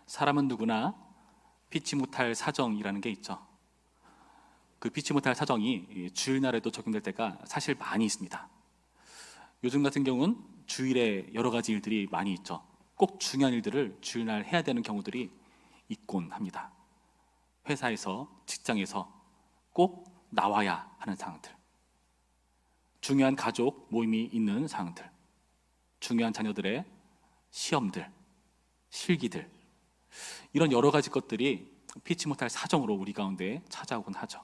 사람은 누구나 피치 못할 사정이라는 게 있죠. 그 피치 못할 사정이 주일날에도 적용될 때가 사실 많이 있습니다. 요즘 같은 경우는 주일에 여러 가지 일들이 많이 있죠. 꼭 중요한 일들을 주일날 해야 되는 경우들이 있곤 합니다. 회사에서, 직장에서 꼭 나와야 하는 상황들, 중요한 가족 모임이 있는 상황들, 중요한 자녀들의 시험들, 실기들, 이런 여러 가지 것들이 피치 못할 사정으로 우리 가운데 찾아오곤 하죠.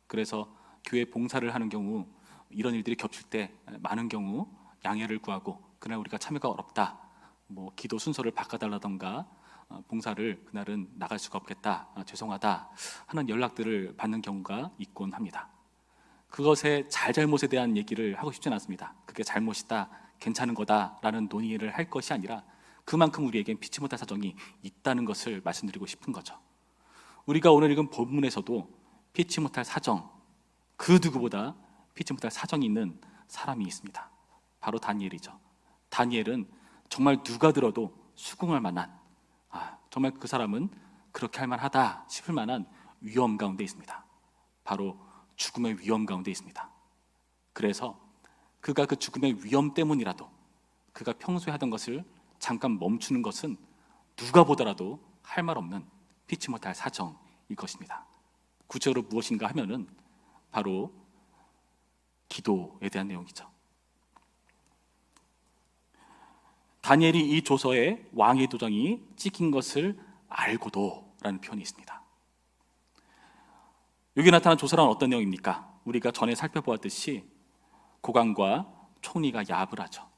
그래서 교회 봉사를 하는 경우 이런 일들이 겹칠 때 많은 경우 양해를 구하고, 그날 우리가 참여가 어렵다, 기도 순서를 바꿔달라던가 봉사를 그날은 나갈 수가 없겠다, 죄송하다 하는 연락들을 받는 경우가 있곤 합니다. 그것의 잘잘못에 대한 얘기를 하고 싶지는 않습니다. 그게 잘못이다, 괜찮은 거다라는 논의를 할 것이 아니라 그만큼 우리에겐 피치 못할 사정이 있다는 것을 말씀드리고 싶은 거죠. 우리가 오늘 읽은 본문에서도 피치 못할 사정, 그 누구보다 피치 못할 사정이 있는 사람이 있습니다. 바로 다니엘이죠. 다니엘은 정말 누가 들어도 수긍할 만한, 정말 그 사람은 그렇게 할 만하다 싶을 만한 위험 가운데 있습니다. 바로 죽음의 위험 가운데 있습니다. 그래서 그가 그 죽음의 위험 때문이라도 그가 평소에 하던 것을 잠깐 멈추는 것은 누가 보더라도 할 말 없는 피치 못할 사정일 것입니다. 구체적으로 무엇인가 하면은 바로 기도에 대한 내용이죠. 다니엘이 이 조서에 왕의 도장이 찍힌 것을 알고도 라는 표현이 있습니다. 여기 나타난 조서란 어떤 내용입니까? 우리가 전에 살펴보았듯이 국왕과 총리가 야합을 하죠.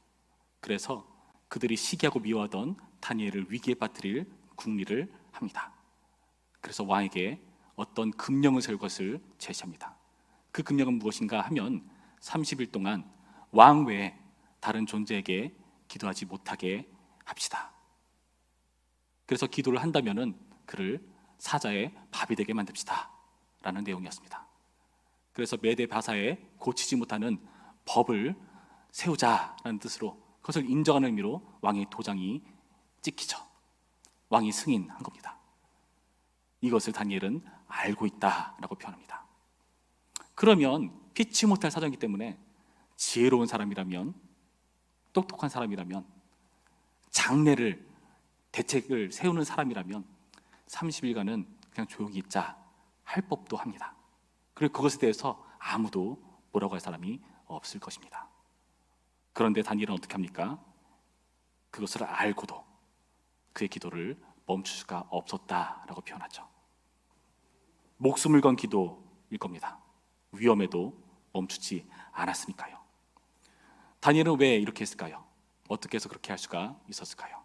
그래서 그들이 시기하고 미워하던 다니엘을 위기에 빠뜨릴 궁리를 합니다. 그래서 왕에게 어떤 금령을 세울 것을 제시합니다. 그 금령은 무엇인가 하면 30일 동안 왕 외에 다른 존재에게 기도하지 못하게 합시다. 그래서 기도를 한다면은 그를 사자의 밥이 되게 만듭시다 라는 내용이었습니다. 그래서 메대 바사에 고치지 못하는 법을 세우자라는 뜻으로 그것을 인정하는 의미로 왕의 도장이 찍히죠. 왕이 승인한 겁니다. 이것을 다니엘은 알고 있다라고 표현합니다. 그러면 피치 못할 사정이기 때문에 지혜로운 사람이라면, 똑똑한 사람이라면, 장래를, 대책을 세우는 사람이라면 30일간은 그냥 조용히 있자 할 법도 합니다. 그리고 그것에 대해서 아무도 뭐라고 할 사람이 없을 것입니다. 그런데 다니엘은 어떻게 합니까? 그것을 알고도 그의 기도를 멈출 수가 없었다라고 표현하죠. 목숨을 건 기도일 겁니다. 위험에도 멈추지 않았으니까요. 다니엘은 왜 이렇게 했을까요? 어떻게 해서 그렇게 할 수가 있었을까요?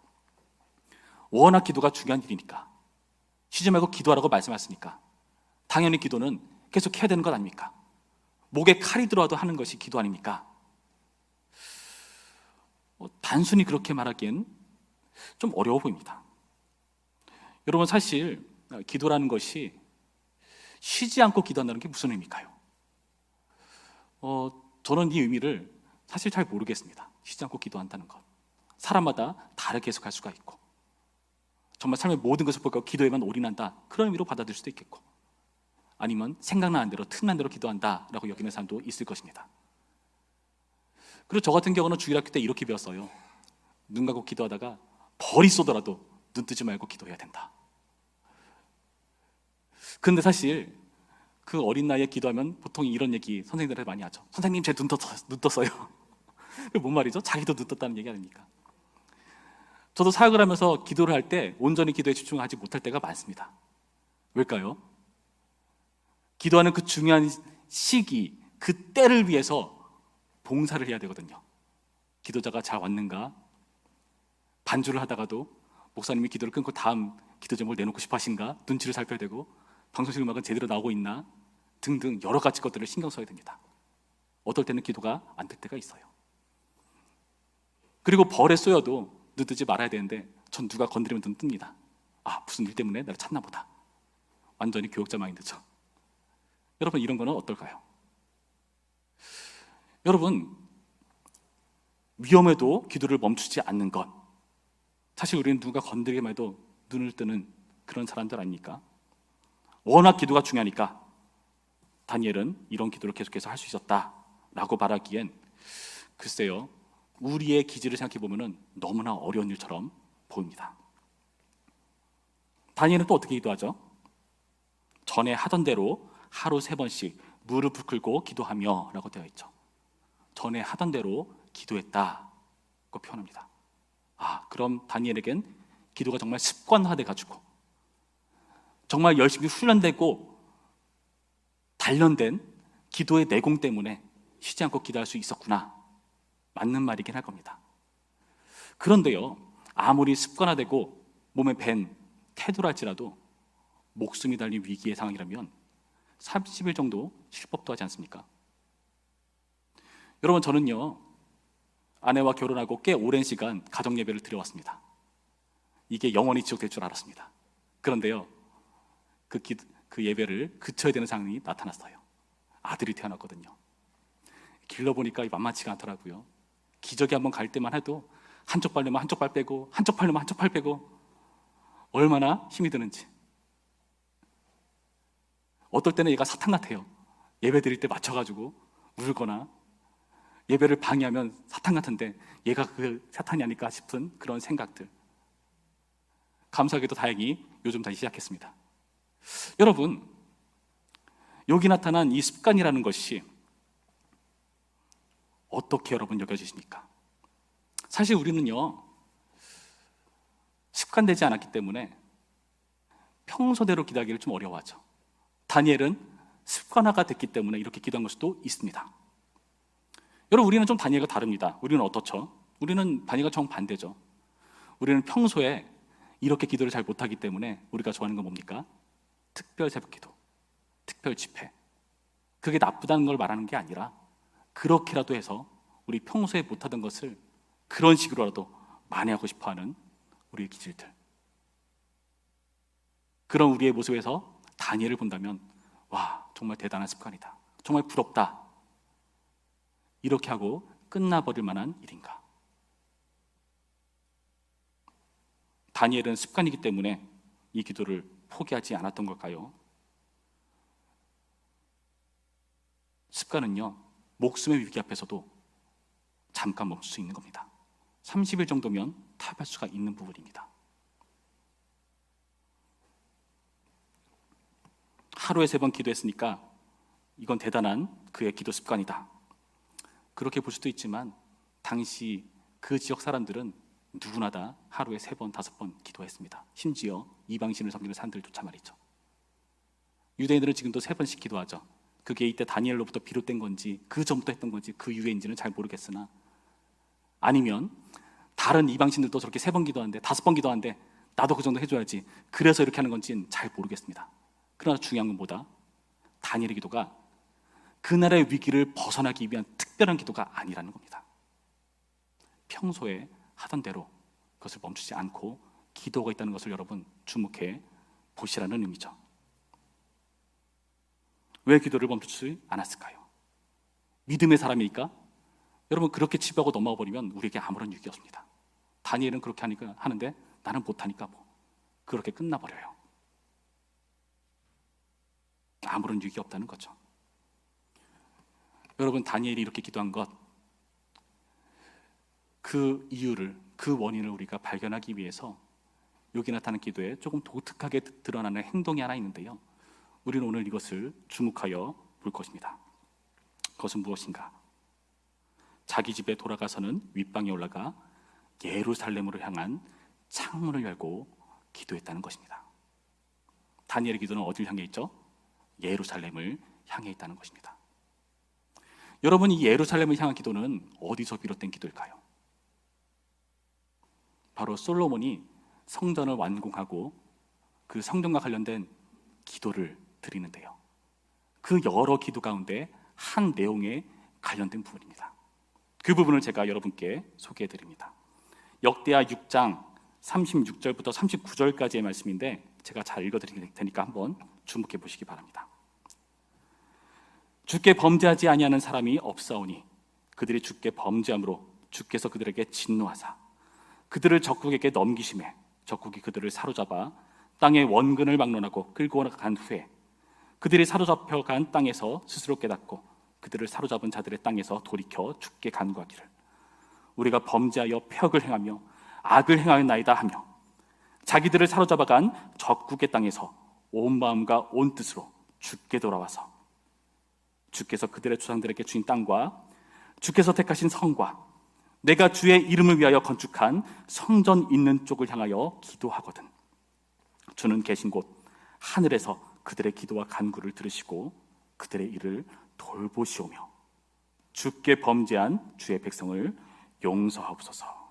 워낙 기도가 중요한 일이니까, 쉬지 말고 기도하라고 말씀하셨으니까 당연히 기도는 계속 해야 되는 것 아닙니까? 목에 칼이 들어와도 하는 것이 기도 아닙니까? 단순히 그렇게 말하기엔 좀 어려워 보입니다. 여러분, 사실 기도라는 것이 쉬지 않고 기도한다는 게 무슨 의미일까요? 저는 이 의미를 사실 잘 모르겠습니다. 쉬지 않고 기도한다는 것, 사람마다 다르게 해석할 수가 있고, 정말 삶의 모든 것을 볼까 기도에만 올인한다, 그런 의미로 받아들일 수도 있겠고, 아니면 생각나는 대로 틈난 대로 기도한다라고 여기는 사람도 있을 것입니다. 그리고 저 같은 경우는 주일학교 때 이렇게 배웠어요. 눈 감고 기도하다가 벌이 쏘더라도 눈 뜨지 말고 기도해야 된다. 근데 사실 그 어린 나이에 기도하면 보통 이런 얘기 선생님들한테 많이 하죠. 선생님, 제 눈 떴어요. 그게 뭔 말이죠? 자기도 눈 떴다는 얘기 아닙니까? 저도 사역을 하면서 기도를 할 때 온전히 기도에 집중하지 못할 때가 많습니다. 왜일까요? 기도하는 그 중요한 시기, 그 때를 위해서 봉사를 해야 되거든요. 기도자가 잘 왔는가, 반주를 하다가도 목사님이 기도를 끊고 다음 기도 제목을 내놓고 싶어 하신가, 눈치를 살펴야 되고, 방송식 음악은 제대로 나오고 있나 등등 여러 가지 것들을 신경 써야 됩니다. 어떨 때는 기도가 안 될 때가 있어요. 그리고 벌에 쏘여도 눈 뜨지 말아야 되는데 전 누가 건드리면 눈 뜹니다. 무슨 일 때문에 나를 찾나 보다. 완전히 교육자 마인드죠. 여러분, 이런 거는 어떨까요? 여러분, 위험해도 기도를 멈추지 않는 것, 사실 우리는 누가 건드리기만 해도 눈을 뜨는 그런 사람들 아닙니까? 워낙 기도가 중요하니까 다니엘은 이런 기도를 계속해서 할 수 있었다라고 말하기엔 글쎄요, 우리의 기질을 생각해 보면은 너무나 어려운 일처럼 보입니다. 다니엘은 또 어떻게 기도하죠? 전에 하던 대로 하루 3번씩 무릎을 꿇고 기도하며 라고 되어 있죠. 전에 하던 대로 기도했다고 표현합니다. 그럼 다니엘에겐 기도가 정말 습관화돼 가지고 정말 열심히 훈련되고 단련된 기도의 내공 때문에 쉬지 않고 기도할 수 있었구나, 맞는 말이긴 할 겁니다. 그런데요, 아무리 습관화되고 몸에 밴 태도랄지라도 목숨이 달린 위기의 상황이라면 30일 정도 쉴 법도 하지 않습니까? 여러분, 저는요, 아내와 결혼하고 꽤 오랜 시간 가정 예배를 드려왔습니다. 이게 영원히 지속될 줄 알았습니다. 그런데요, 그 예배를 그쳐야 되는 상황이 나타났어요. 아들이 태어났거든요. 길러보니까 만만치가 않더라고요. 기저귀 한번 갈 때만 해도 한쪽 발려면 한쪽 발 빼고, 한쪽 팔려면 한쪽 팔 빼고, 얼마나 힘이 드는지. 어떨 때는 얘가 사탄 같아요. 예배 드릴 때 맞춰가지고 울거나, 예배를 방해하면 사탄 같은데 얘가 그 사탄이 아닐까 싶은 그런 생각들. 감사하게도 다행히 요즘 다시 시작했습니다. 여러분, 여기 나타난 이 습관이라는 것이 어떻게 여러분 여겨지십니까? 사실 우리는요, 습관되지 않았기 때문에 평소대로 기도하기를 좀 어려워하죠. 다니엘은 습관화가 됐기 때문에 이렇게 기도한 걸 수도 있습니다. 여러분, 우리는 좀 다니엘과 다릅니다. 우리는 어떻죠? 우리는 다니엘과 정반대죠. 우리는 평소에 이렇게 기도를 잘 못하기 때문에 우리가 좋아하는 건 뭡니까? 특별 새벽기도, 특별 집회. 그게 나쁘다는 걸 말하는 게 아니라 그렇게라도 해서 우리 평소에 못하던 것을 그런 식으로라도 많이 하고 싶어하는 우리의 기질들. 그런 우리의 모습에서 다니엘을 본다면 와, 정말 대단한 습관이다, 정말 부럽다, 이렇게 하고 끝나버릴 만한 일인가? 다니엘은 습관이기 때문에 이 기도를 포기하지 않았던 걸까요? 습관은요, 목숨의 위기 앞에서도 잠깐 멈출 수 있는 겁니다. 30일 정도면 타협할 수가 있는 부분입니다. 하루에 3번 기도했으니까 이건 대단한 그의 기도 습관이다, 그렇게 볼 수도 있지만 당시 그 지역 사람들은 누구나 다 하루에 3번, 5번 기도했습니다. 심지어 이방신을 섬기는 사람들조차 말이죠. 유대인들은 지금도 3번씩 기도하죠. 그게 이때 다니엘로부터 비롯된 건지 그 전부터 했던 건지 그 이후인지는 잘 모르겠으나, 아니면 다른 이방신들도 저렇게 3번 기도하는데 5번 기도하는데 나도 그 정도 해줘야지, 그래서 이렇게 하는 건지는 잘 모르겠습니다. 그러나 중요한 건 뭐다? 다니엘의 기도가 그 나라의 위기를 벗어나기 위한 특별한 기도가 아니라는 겁니다. 평소에 하던 대로 그것을 멈추지 않고 기도가 있다는 것을 여러분 주목해 보시라는 의미죠. 왜 기도를 멈추지 않았을까요? 믿음의 사람이니까? 여러분, 그렇게 치부하고 넘어가 버리면 우리에게 아무런 유익이 없습니다. 다니엘은 그렇게 하는데 나는 못하니까 그렇게 끝나버려요. 아무런 유익이 없다는 거죠. 여러분, 다니엘이 이렇게 기도한 것, 그 이유를, 그 원인을 우리가 발견하기 위해서 여기 나타난 기도에 조금 독특하게 드러나는 행동이 하나 있는데요, 우리는 오늘 이것을 주목하여 볼 것입니다. 그것은 무엇인가? 자기 집에 돌아가서는 윗방에 올라가 예루살렘으로 향한 창문을 열고 기도했다는 것입니다. 다니엘의 기도는 어디를 향해 있죠? 예루살렘을 향해 있다는 것입니다. 여러분, 이 예루살렘을 향한 기도는 어디서 비롯된 기도일까요? 바로 솔로몬이 성전을 완공하고 그 성전과 관련된 기도를 드리는데요, 그 여러 기도 가운데 한 내용에 관련된 부분입니다. 그 부분을 제가 여러분께 소개해 드립니다. 역대하 6장 36절부터 39절까지의 말씀인데 제가 잘 읽어 드릴 테니까 한번 주목해 보시기 바랍니다. 주께 범죄하지 아니하는 사람이 없사오니 그들이 주께 범죄함으로 주께서 그들에게 진노하사 그들을 적국에게 넘기심에 적국이 그들을 사로잡아 땅의 원근을 막론하고 끌고 간 후에 그들이 사로잡혀간 땅에서 스스로 깨닫고 그들을 사로잡은 자들의 땅에서 돌이켜 죽게 간구하기를 우리가 범죄하여 폐역을 행하며 악을 행하였나이다 하며 자기들을 사로잡아간 적국의 땅에서 온 마음과 온 뜻으로 주께 돌아와서 주께서 그들의 조상들에게 주신 땅과 주께서 택하신 성과 내가 주의 이름을 위하여 건축한 성전 있는 쪽을 향하여 기도하거든 주는 계신 곳 하늘에서 그들의 기도와 간구를 들으시고 그들의 일을 돌보시오며 주께 범죄한 주의 백성을 용서하옵소서.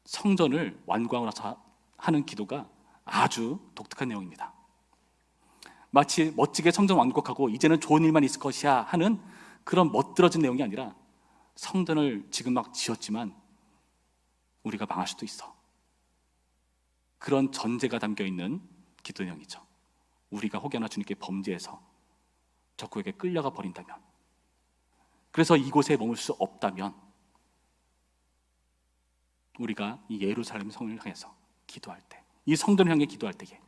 성전을 완공하면서 하는 기도가 아주 독특한 내용입니다. 마치 멋지게 성전 완공하고 이제는 좋은 일만 있을 것이야 하는 그런 멋들어진 내용이 아니라 성전을 지금 막 지었지만 우리가 망할 수도 있어. 그런 전제가 담겨있는 기도 내용이죠. 우리가 혹여나 주님께 범죄해서 적국에게 끌려가 버린다면, 그래서 이곳에 머물 수 없다면 우리가 이 예루살렘 성을 향해서 기도할 때, 이 성전을 향해 기도할 때에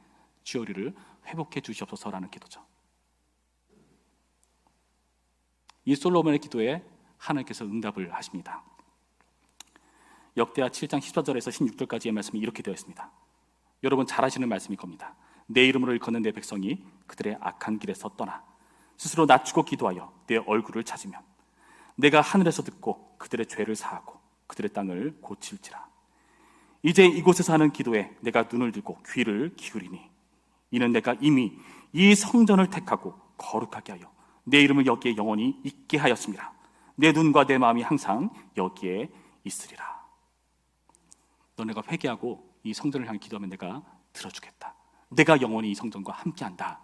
주여 우리를 회복해 주시옵소서라는 기도죠. 이 솔로몬의 기도에 하나님께서 응답을 하십니다. 역대하 7장 14절에서 16절까지의 말씀이 이렇게 되어 있습니다. 여러분 잘 아시는 말씀일 겁니다. 내 이름으로 일컫는 내 백성이 그들의 악한 길에서 떠나 스스로 낮추고 기도하여 내 얼굴을 찾으면 내가 하늘에서 듣고 그들의 죄를 사하고 그들의 땅을 고칠지라. 이제 이곳에서 하는 기도에 내가 눈을 들고 귀를 기울이니 이는 내가 이미 이 성전을 택하고 거룩하게 하여 내 이름을 여기에 영원히 있게 하였습니다. 내 눈과 내 마음이 항상 여기에 있으리라. 너네가 회개하고 이 성전을 향해 기도하면 내가 들어주겠다. 내가 영원히 이 성전과 함께한다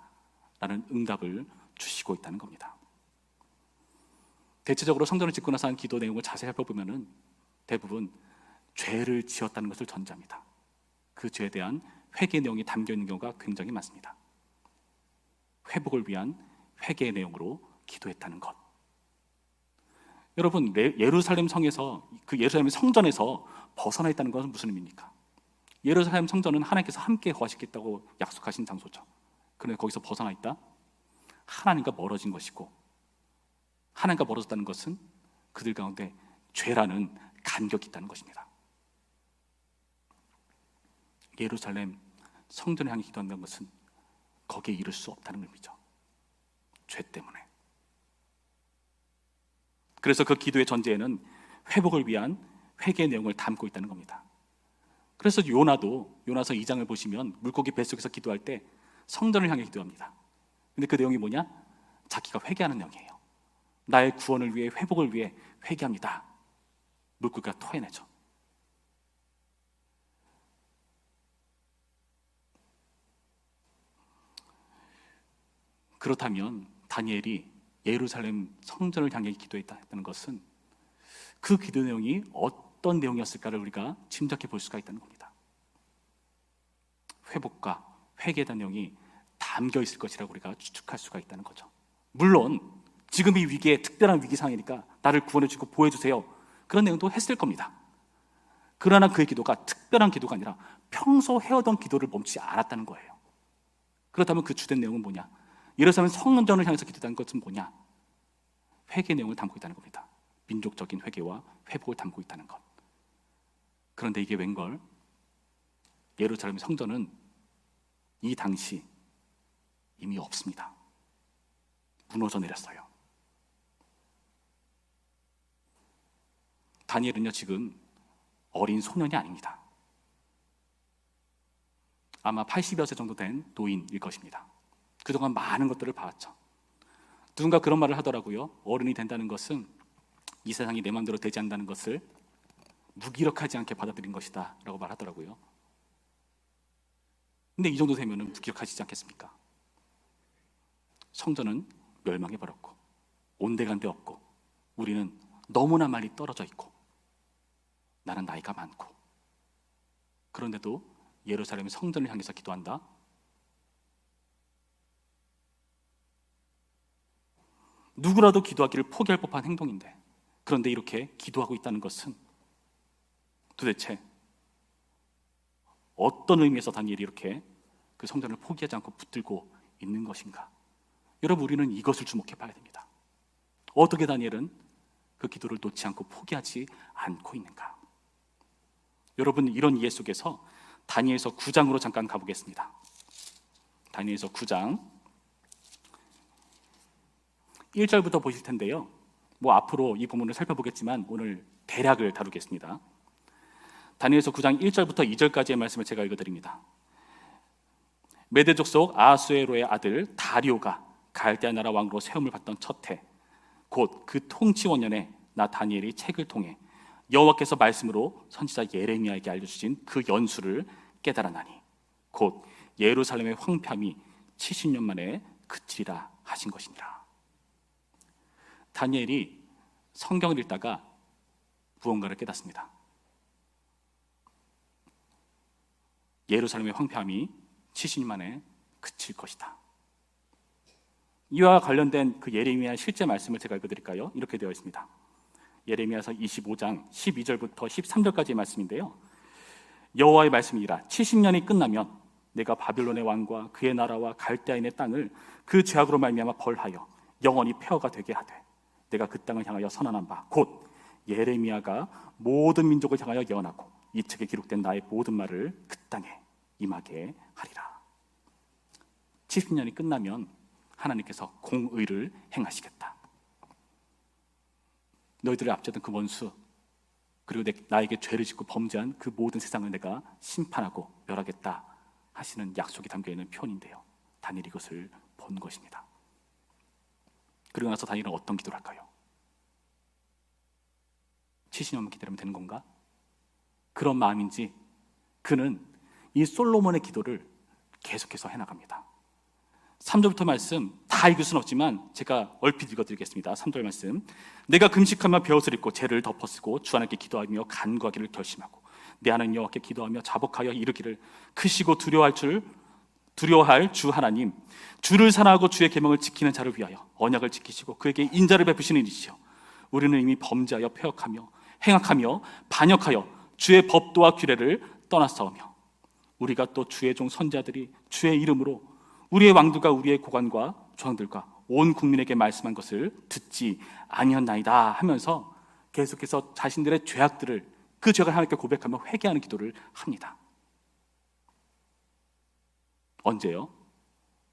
라는 응답을 주시고 있다는 겁니다. 대체적으로 성전을 짓고 나서 한 기도 내용을 자세히 살펴보면 대부분 죄를 지었다는 것을 전제합니다. 그 죄에 대한 회개 내용이 담겨있는 경우가 굉장히 많습니다. 회복을 위한 회개의 내용으로 기도했다는 것. 여러분, 예루살렘 성에서, 그 예루살렘 성전에서 벗어나 있다는 것은 무슨 의미입니까? 예루살렘 성전은 하나님께서 함께 거하시겠다고 약속하신 장소죠. 그런데 거기서 벗어나 있다? 하나님과 멀어진 것이고, 하나님과 멀어졌다는 것은 그들 가운데 죄라는 간격이 있다는 것입니다. 예루살렘 성전을 향해 기도한다는 것은 거기에 이를 수 없다는 의미죠. 죄 때문에. 그래서 그 기도의 전제에는 회복을 위한 회개의 내용을 담고 있다는 겁니다. 그래서 요나서 2장을 보시면 물고기 뱃속에서 기도할 때 성전을 향해 기도합니다. 근데 그 내용이 뭐냐? 자기가 회개하는 내용이에요. 나의 구원을 위해, 회복을 위해 회개합니다. 물고기가 토해내죠. 그렇다면 다니엘이 예루살렘 성전을 향해 기도했다는 것은 그 기도 내용이 어떤 내용이었을까를 우리가 짐작해 볼 수가 있다는 겁니다. 회복과 회개에 대한 내용이 담겨 있을 것이라고 우리가 추측할 수가 있다는 거죠. 물론 지금 이 위기에 특별한 위기 상황이니까 나를 구원해 주고 보호해 주세요, 그런 내용도 했을 겁니다. 그러나 그의 기도가 특별한 기도가 아니라 평소 해오던 기도를 멈추지 않았다는 거예요. 그렇다면 그 주된 내용은 뭐냐? 예루살렘 성전을 향해서 기도했다는 것은 뭐냐? 회개 내용을 담고 있다는 겁니다. 민족적인 회개와 회복을 담고 있다는 것. 그런데 이게 웬걸? 예루살렘 성전은 이 당시 이미 없습니다. 무너져 내렸어요. 다니엘은요 지금 어린 소년이 아닙니다. 아마 80여 세 정도 된 노인일 것입니다. 그동안 많은 것들을 봐왔죠. 누군가 그런 말을 하더라고요. 어른이 된다는 것은 이 세상이 내 마음대로 되지 않는다는 것을 무기력하지 않게 받아들인 것이다 라고 말하더라고요. 근데 이 정도 되면 무기력하시지 않겠습니까? 성전은 멸망해버렸고 온데간데 없고 우리는 너무나 많이 떨어져 있고 나는 나이가 많고, 그런데도 예루살렘 성전을 향해서 기도한다? 누구라도 기도하기를 포기할 법한 행동인데, 그런데 이렇게 기도하고 있다는 것은 도대체 어떤 의미에서 다니엘이 이렇게 그 성전을 포기하지 않고 붙들고 있는 것인가? 여러분, 우리는 이것을 주목해 봐야 됩니다. 어떻게 다니엘은 그 기도를 놓지 않고 포기하지 않고 있는가? 여러분, 이런 이해 속에서 다니엘서 9장으로 잠깐 가보겠습니다. 다니엘서 9장 1절부터 보실 텐데요, 앞으로 이 부분을 살펴보겠지만 오늘 대략을 다루겠습니다. 다니엘서 9장 1절부터 2절까지의 말씀을 제가 읽어드립니다. 메대 족속 아하수에로의 아들 다리오가 갈대아 나라 왕으로 세움을 받던 첫 해, 곧 그 통치 원년에 나 다니엘이 책을 통해 여호와께서 말씀으로 선지자 예레미야에게 알려주신 그 연수를 깨달아나니 곧 예루살렘의 황폐함이 70년 만에 그치리라 하신 것이니라. 다니엘이 성경을 읽다가 무언가를 깨닫습니다. 예루살렘의 황폐함이 70년 만에 그칠 것이다. 이와 관련된 그 예레미야 실제 말씀을 제가 읽어드릴까요? 이렇게 되어 있습니다. 예레미야서 25장 12절부터 13절까지의 말씀인데요, 여호와의 말씀이라 70년이 끝나면 내가 바빌론의 왕과 그의 나라와 갈대아인의 땅을 그 죄악으로 말미암아 벌하여 영원히 폐허가 되게 하되 내가 그 땅을 향하여 선언한 바 곧 예레미야가 모든 민족을 향하여 예언하고 이 책에 기록된 나의 모든 말을 그 땅에 임하게 하리라. 70년이 끝나면 하나님께서 공의를 행하시겠다. 너희들을 앞세던 그 원수, 그리고 나에게 죄를 짓고 범죄한 그 모든 세상을 내가 심판하고 멸하겠다 하시는 약속이 담겨있는 표현인데요, 다니엘이 이것을 본 것입니다. 그리고 나서 다니엘은 어떤 기도를 할까요? 70년만 기다리면 되는 건가? 그런 마음인지 그는 이 솔로몬의 기도를 계속해서 해나갑니다. 3절부터 말씀 다 읽을 수는 없지만 제가 얼핏 읽어드리겠습니다. 3절 말씀, 내가 금식하며 베옷을 입고 죄를 덮어쓰고 주 하나님께 기도하며 간구하기를 결심하고 내 하나님 여호와께 기도하며 자복하여 이르기를 크시고 두려워할 주 하나님, 주를 사랑하고 주의 계명을 지키는 자를 위하여 언약을 지키시고 그에게 인자를 베푸시는 이시여, 우리는 이미 범죄하여 패역하며 행악하며 반역하여 주의 법도와 규례를 떠났사오며 우리가 또 주의 종 선지자들이 주의 이름으로 우리의 왕들과 우리의 고관과 조상들과 온 국민에게 말씀한 것을 듣지 아니었나이다 하면서 계속해서 자신들의 죄악들을, 그 죄악을 하나님께 고백하며 회개하는 기도를 합니다. 언제요?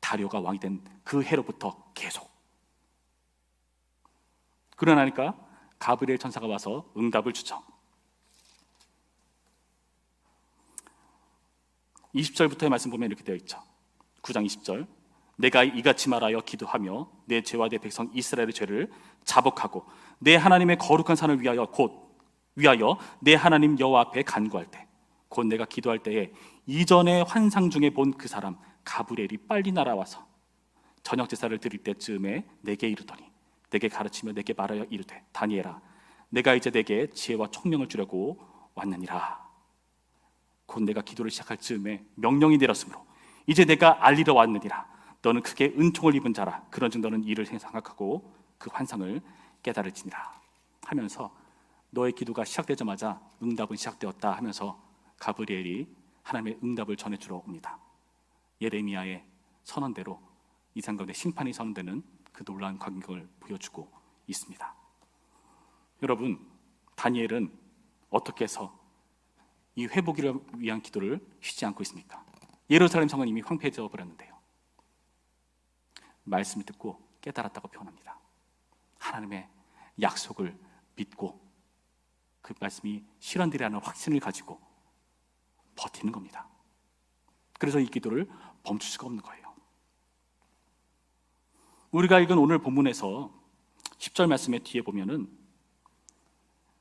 다리오가 왕이 된 그 해로부터 계속. 그러나니까 가브리엘 천사가 와서 응답을 주죠. 20절부터의 말씀 보면 이렇게 되어 있죠. 9장 20절, 내가 이같이 말하여 기도하며 내 죄와 내 백성 이스라엘의 죄를 자복하고 내 하나님의 거룩한 산을 위하여 내 하나님 여호와 앞에 간구할 때, 곧 내가 기도할 때에 이전에 환상 중에 본 그 사람 가브리엘이 빨리 날아와서 저녁 제사를 드릴 때쯤에 내게 이르더니 내게 가르치며 내게 말하여 이르되 다니엘아, 내가 이제 내게 지혜와 총명을 주려고 왔느니라. 곧 내가 기도를 시작할 즈음에 명령이 내렸으므로 이제 내가 알리러 왔느니라. 너는 크게 은총을 입은 자라. 그런즉 너는 이를 생각하고 그 환상을 깨달을지니라 하면서 너의 기도가 시작되자마자 응답은 시작되었다 하면서 가브리엘이 하나님의 응답을 전해주러 옵니다. 예레미야의 선언대로 이상 가운데 심판이 선언되는 그 놀라운 광경을 보여주고 있습니다. 여러분, 다니엘은 어떻게 해서 이 회복을 위한 기도를 쉬지 않고 있습니까? 예루살렘 성은 이미 황폐해져 버렸는데요, 말씀을 듣고 깨달았다고 표현합니다. 하나님의 약속을 믿고 그 말씀이 실현되리라는 확신을 가지고 버티는 겁니다. 그래서 이 기도를 멈출 수가 없는 거예요. 우리가 읽은 오늘 본문에서 10절 말씀의 뒤에 보면은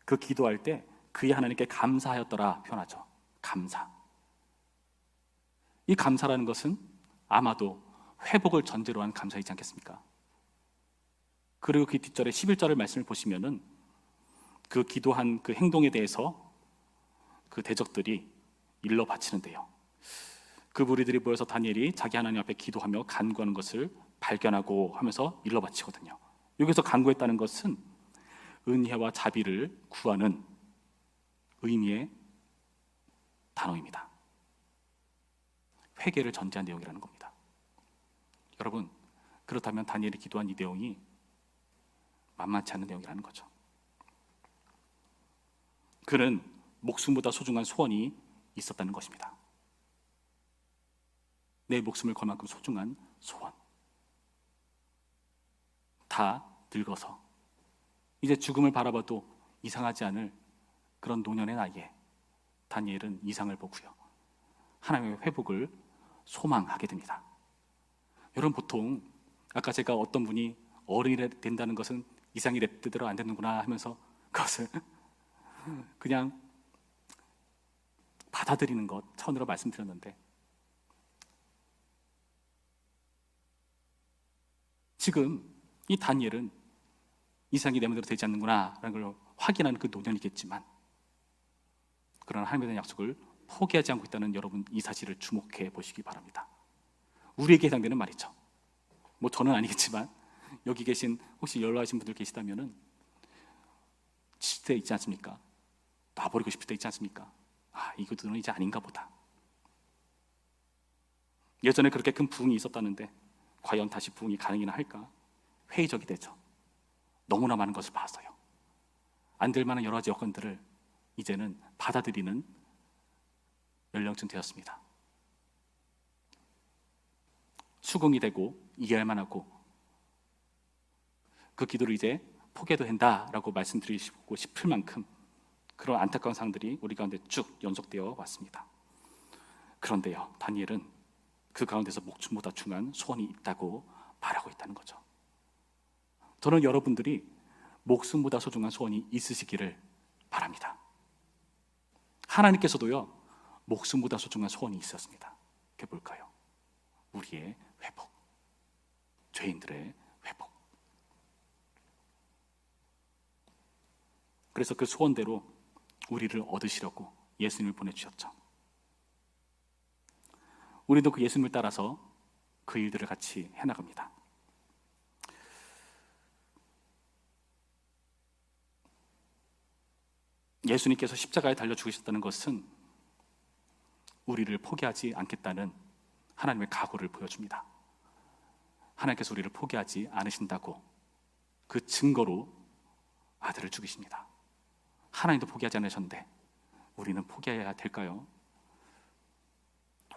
그 기도할 때 그의 하나님께 감사하였더라 표현하죠. 감사. 이 감사라는 것은 아마도 회복을 전제로 한 감사이지 않겠습니까? 그리고 그 뒷절에 11절의 말씀을 보시면은 그 기도한 그 행동에 대해서 그 대적들이 일러 바치는데요, 그 무리들이 모여서 다니엘이 자기 하나님 앞에 기도하며 간구하는 것을 발견하고 하면서 일러 바치거든요. 여기서 간구했다는 것은 은혜와 자비를 구하는 의미의 단어입니다. 회개를 전제한 내용이라는 겁니다. 여러분, 그렇다면 다니엘이 기도한 이 내용이 만만치 않은 내용이라는 거죠. 그는 목숨보다 소중한 소원이 있었다는 것입니다. 내 목숨을 걸 만큼 소중한 소원. 다 늙어서 이제 죽음을 바라봐도 이상하지 않을 그런 노년의 나이에 다니엘은 이상을 보고요, 하나님의 회복을 소망하게 됩니다. 여러분, 보통 아까 제가 어떤 분이 어른이 된다는 것은 이상이 내 뜻대로 안 되는구나 하면서 그것을 그냥 받아들이는 것 차원으로 말씀드렸는데, 지금 이 다니엘은 이상이 내 마음대로 되지 않는구나 라는 걸 확인하는 그 노년이겠지만, 그러나 하나님에 대한 약속을 포기하지 않고 있다는 여러분, 이 사실을 주목해 보시기 바랍니다. 우리에게 해당되는 말이죠. 뭐 저는 아니겠지만 여기 계신 혹시 연로하신 분들 계시다면은 70대 있지 않습니까? 놔버리고 싶을 때 있지 않습니까? 아, 이것들은 이제 아닌가 보다. 예전에 그렇게 큰 부흥이 있었다는데 과연 다시 부흥이 가능이나 할까? 회의적이 되죠. 너무나 많은 것을 봤어요. 안 될 만한 여러 가지 여건들을 이제는 받아들이는 연령층 되었습니다. 수긍이 되고 이해할 만하고 그 기도를 이제 포기해도 된다라고 말씀드리고 싶을 만큼 그런 안타까운 상황들이 우리 가운데 쭉 연속되어 왔습니다. 그런데요, 다니엘은 그 가운데서 목숨보다 중요한 소원이 있다고 말하고 있다는 거죠. 저는 여러분들이 목숨보다 소중한 소원이 있으시기를 바랍니다. 하나님께서도요, 목숨보다 소중한 소원이 있었습니다. 그게 뭘까요? 우리의 회복, 죄인들의 회복. 그래서 그 소원대로 우리를 얻으시려고 예수님을 보내주셨죠. 우리도 그 예수님을 따라서 그 일들을 같이 해나갑니다. 예수님께서 십자가에 달려 죽으셨다는 것은 우리를 포기하지 않겠다는 하나님의 각오를 보여줍니다. 하나님께서 우리를 포기하지 않으신다고 그 증거로 아들을 죽이십니다. 하나님도 포기하지 않으셨는데 우리는 포기해야 될까요?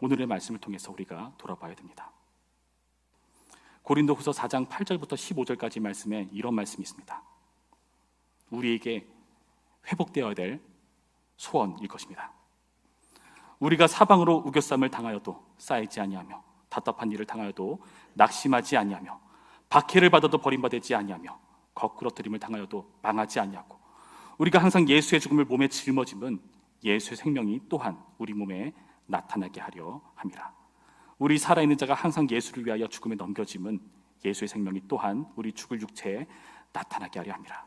오늘의 말씀을 통해서 우리가 돌아봐야 됩니다. 고린도후서 4장 8절부터 15절까지 말씀에 이런 말씀이 있습니다. 우리에게 회복되어야 될 소원일 것입니다. 우리가 사방으로 우겨쌈을 당하여도 쌓이지 아니하며 답답한 일을 당하여도 낙심하지 아니하며 박해를 받아도 버림받지 아니하며 거꾸러뜨림을 당하여도 망하지 아니하고 우리가 항상 예수의 죽음을 몸에 짊어짐은 예수의 생명이 또한 우리 몸에 나타나게 하려 함이라. 우리 살아있는 자가 항상 예수를 위하여 죽음에 넘겨짐은 예수의 생명이 또한 우리 죽을 육체에 나타나게 하려 함이라.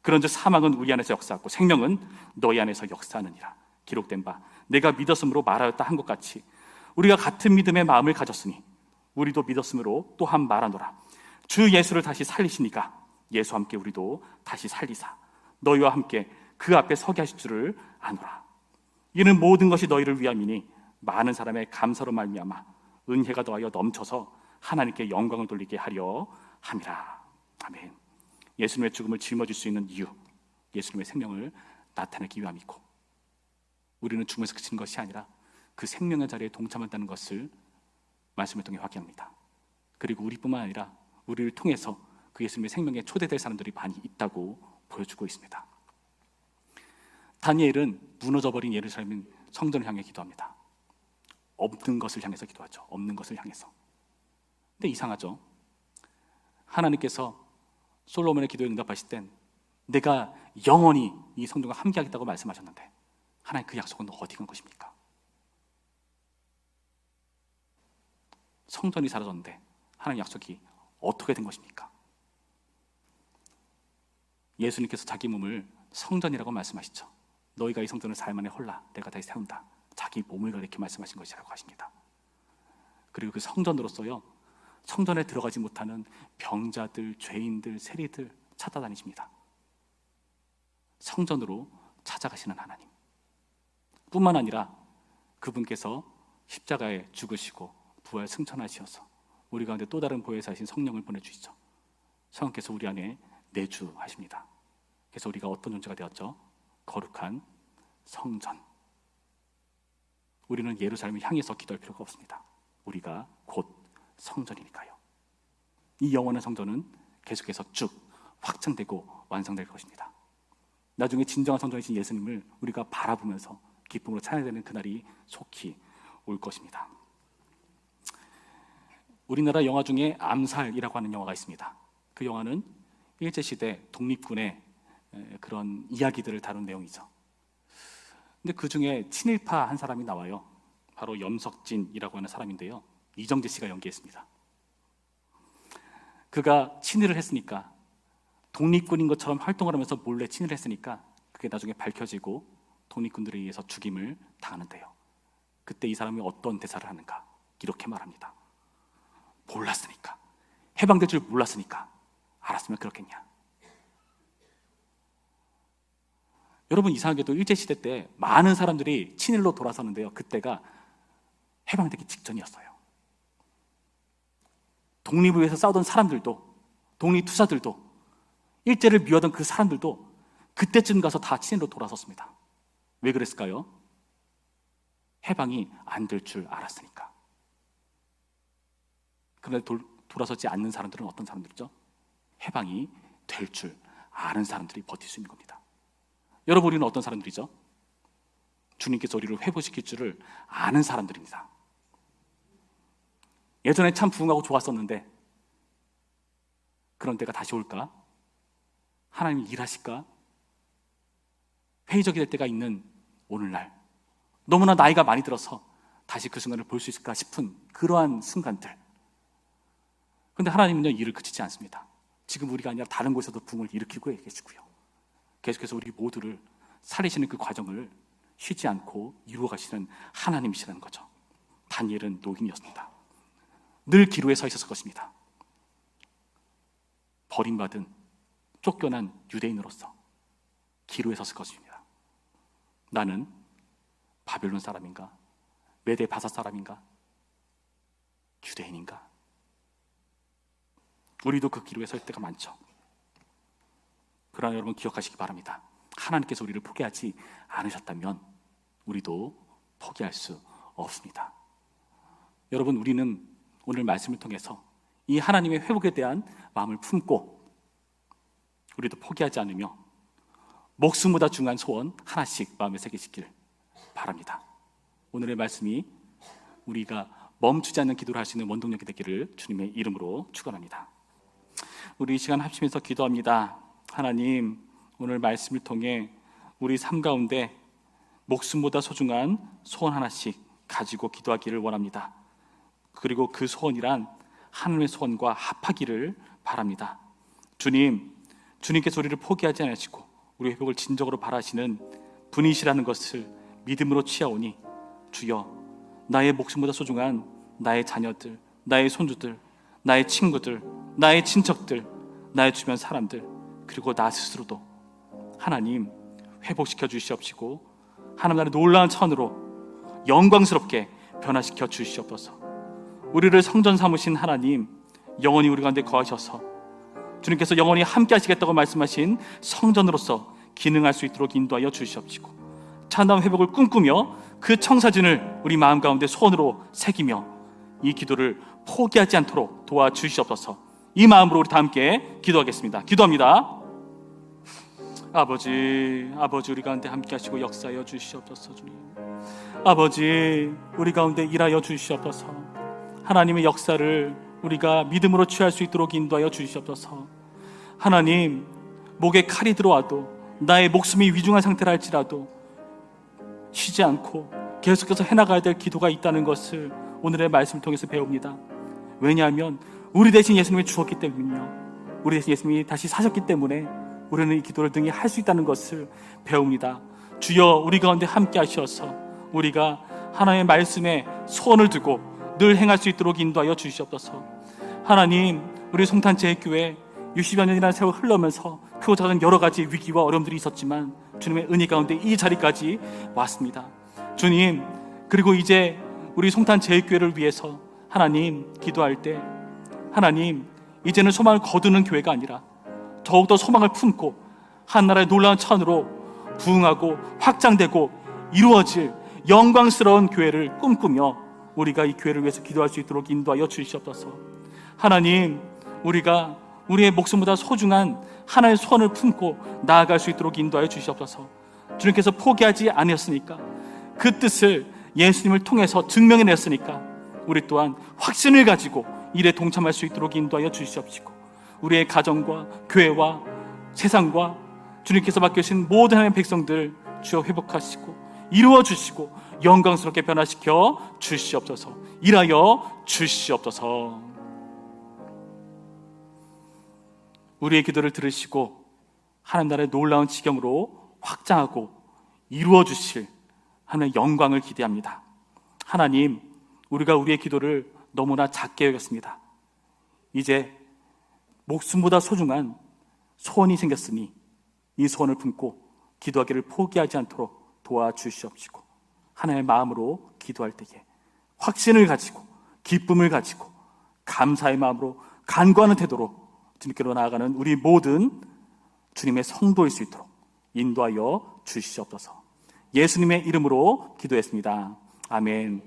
그런즉 사망은 우리 안에서 역사하고 생명은 너희 안에서 역사하느니라. 기록된 바 내가 믿었으므로 말하였다 한 것 같이 우리가 같은 믿음의 마음을 가졌으니 우리도 믿었으므로 또한 말하노라. 주 예수를 다시 살리시니까 예수와 함께 우리도 다시 살리사 너희와 함께 그 앞에 서게 하실 줄을 아노라. 이는 모든 것이 너희를 위함이니 많은 사람의 감사로 말미암아 은혜가 더하여 넘쳐서 하나님께 영광을 돌리게 하려 함이라. 아멘. 예수님의 죽음을 짊어질 수 있는 이유, 예수님의 생명을 나타내기 위함이고 우리는 죽음에서 그치는 것이 아니라 그 생명의 자리에 동참한다는 것을 말씀을 통해 확인합니다. 그리고 우리뿐만 아니라 우리를 통해서 그 예수님의 생명에 초대될 사람들이 많이 있다고 보여주고 있습니다. 다니엘은 무너져버린 예루살렘 성전을 향해 기도합니다. 없는 것을 향해서 기도하죠. 없는 것을 향해서. 근데 이상하죠. 하나님께서 솔로몬의 기도에 응답하실 땐 내가 영원히 이 성전과 함께하겠다고 말씀하셨는데 하나님 그 약속은 어디 간 것입니까? 성전이 사라졌는데 하나님 약속이 어떻게 된 것입니까? 예수님께서 자기 몸을 성전이라고 말씀하시죠. 너희가 이 성전을 4일 만에 헐라 내가 다시 세운다. 자기 몸을 이렇게 말씀하신 것이라고 하십니다. 그리고 그 성전으로서요, 성전에 들어가지 못하는 병자들, 죄인들, 세리들 찾아다니십니다. 성전으로 찾아가시는 하나님 뿐만 아니라 그분께서 십자가에 죽으시고 부활 승천하시어서 우리 가운데 또 다른 보혜사이신 성령을 보내주시죠. 성령께서 우리 안에 내주하십니다. 그래서 우리가 어떤 존재가 되었죠? 거룩한 성전. 우리는 예루살렘을 향해서 기도할 필요가 없습니다. 우리가 곧 성전이니까요. 이 영원한 성전은 계속해서 쭉 확장되고 완성될 것입니다. 나중에 진정한 성전이신 예수님을 우리가 바라보면서 기쁨으로 찬양되는 그날이 속히 올 것입니다. 우리나라 영화 중에 암살이라고 하는 영화가 있습니다. 그 영화는 일제시대 독립군의 그런 이야기들을 다룬 내용이죠. 근데 그 중에 친일파 한 사람이 나와요. 바로 염석진이라고 하는 사람인데요. 이정재 씨가 연기했습니다. 그가 친일을 했으니까, 독립군인 것처럼 활동을 하면서 몰래 친일을 했으니까 그게 나중에 밝혀지고 독립군들에 의해서 죽임을 당하는데요. 그때 이 사람이 어떤 대사를 하는가? 이렇게 말합니다. 몰랐으니까, 해방될 줄 몰랐으니까, 알았으면 그렇겠냐. 여러분, 이상하게도 일제시대 때 많은 사람들이 친일로 돌아섰는데요. 그때가 해방되기 직전이었어요. 독립을 위해서 싸우던 사람들도, 독립투사들도, 일제를 미워하던 그 사람들도 그때쯤 가서 다 친일로 돌아섰습니다. 왜 그랬을까요? 해방이 안 될 줄 알았으니까. 그런데 돌아서지 않는 사람들은 어떤 사람들이죠? 해방이 될 줄 아는 사람들이 버틸 수 있는 겁니다. 여러분, 우리는 어떤 사람들이죠? 주님께서 우리를 회복시킬 줄을 아는 사람들입니다. 예전에 참 부흥하고 좋았었는데 그런 때가 다시 올까? 하나님이 일하실까? 회의적이 될 때가 있는 오늘날, 너무나 나이가 많이 들어서 다시 그 순간을 볼 수 있을까 싶은 그러한 순간들. 그런데 하나님은요, 일을 그치지 않습니다. 지금 우리가 아니라 다른 곳에서도 부흥을 일으키고 계시고요, 계속해서 우리 모두를 살리시는 그 과정을 쉬지 않고 이루어 가시는 하나님이시라는 거죠. 다니엘은 노인이었습니다. 늘 기로에 서 있었을 것입니다. 버림받은, 쫓겨난 유대인으로서 기로에 섰을 것입니다. 나는 바벨론 사람인가? 메대 바사 사람인가? 유대인인가? 우리도 그 기로에 설 때가 많죠. 그러나 여러분, 기억하시기 바랍니다. 하나님께서 우리를 포기하지 않으셨다면 우리도 포기할 수 없습니다. 여러분, 우리는 오늘 말씀을 통해서 이 하나님의 회복에 대한 마음을 품고 우리도 포기하지 않으며 목숨보다 중요한 소원 하나씩 마음에 새기시길 바랍니다. 오늘의 말씀이 우리가 멈추지 않는 기도를 할 수 있는 원동력이 되기를 주님의 이름으로 축원합니다. 우리 이 시간 합심해서 기도합니다. 하나님, 오늘 말씀을 통해 우리 삶 가운데 목숨보다 소중한 소원 하나씩 가지고 기도하기를 원합니다. 그리고 그 소원이란 하나님의 소원과 합하기를 바랍니다. 주님께서 우리를 포기하지 않으시고 우리 회복을 진정으로 바라시는 분이시라는 것을 믿음으로 취하오니, 주여, 나의 목숨보다 소중한 나의 자녀들, 나의 손주들, 나의 친구들, 나의 친척들, 나의 주변 사람들, 그리고 나 스스로도 하나님 회복시켜 주시옵시고 하나님 나라의 놀라운 차원으로 영광스럽게 변화시켜 주시옵소서. 우리를 성전 삼으신 하나님, 영원히 우리 가운데 거하셔서 주님께서 영원히 함께 하시겠다고 말씀하신 성전으로서 기능할 수 있도록 인도하여 주시옵시고, 참다운 회복을 꿈꾸며 그 청사진을 우리 마음 가운데 소원으로 새기며 이 기도를 포기하지 않도록 도와주시옵소서. 이 마음으로 우리 다 함께 기도하겠습니다. 기도합니다. 아버지, 우리 가운데 함께 하시고 역사하여 주시옵소서. 주님, 아버지, 우리 가운데 일하여 주시옵소서. 하나님의 역사를 우리가 믿음으로 취할 수 있도록 인도하여 주시옵소서. 하나님, 목에 칼이 들어와도 나의 목숨이 위중한 상태라 할지라도 쉬지 않고 계속해서 해나가야 될 기도가 있다는 것을 오늘의 말씀을 통해서 배웁니다. 왜냐하면 우리 대신 예수님이 죽었기 때문이요, 우리 대신 예수님이 다시 사셨기 때문에 우리는 이 기도를 등히 할 수 있다는 것을 배웁니다. 주여, 우리 가운데 함께 하셔서 우리가 하나님의 말씀에 소원을 두고 늘 행할 수 있도록 인도하여 주시옵소서. 하나님, 우리 송탄제일교회 60여 년이라는 세월 흘러면서 크고 작은 여러 가지 위기와 어려움들이 있었지만 주님의 은혜 가운데 이 자리까지 왔습니다. 주님, 그리고 이제 우리 송탄 제일교회를 위해서 하나님 기도할 때, 하나님 이제는 소망을 거두는 교회가 아니라 더욱더 소망을 품고 한나라의 놀라운 차원으로 부흥하고 확장되고 이루어질 영광스러운 교회를 꿈꾸며 우리가 이 교회를 위해서 기도할 수 있도록 인도하여 주시옵소서. 하나님, 우리가 우리의 목숨보다 소중한 하나의 소원을 품고 나아갈 수 있도록 인도하여 주시옵소서. 주님께서 포기하지 않으셨으니까, 그 뜻을 예수님을 통해서 증명해냈으니까 우리 또한 확신을 가지고 일에 동참할 수 있도록 인도하여 주시옵시고, 우리의 가정과 교회와 세상과 주님께서 맡겨주신 모든 하나님의 백성들 주여 회복하시고 이루어 주시고 영광스럽게 변화시켜 주시옵소서. 일하여 주시옵소서. 우리의 기도를 들으시고 하나님 나라의 놀라운 지경으로 확장하고 이루어 주실 하나님의 영광을 기대합니다. 하나님, 우리가 우리의 기도를 너무나 작게 여겼습니다. 이제 목숨보다 소중한 소원이 생겼으니 이 소원을 품고 기도하기를 포기하지 않도록 도와주시옵시고, 하나님의 마음으로 기도할 때에 확신을 가지고 기쁨을 가지고 감사의 마음으로 간구하는 태도로 주님께로 나아가는 우리 모든 주님의 성도일 수 있도록 인도하여 주시옵소서. 예수님의 이름으로 기도했습니다. 아멘.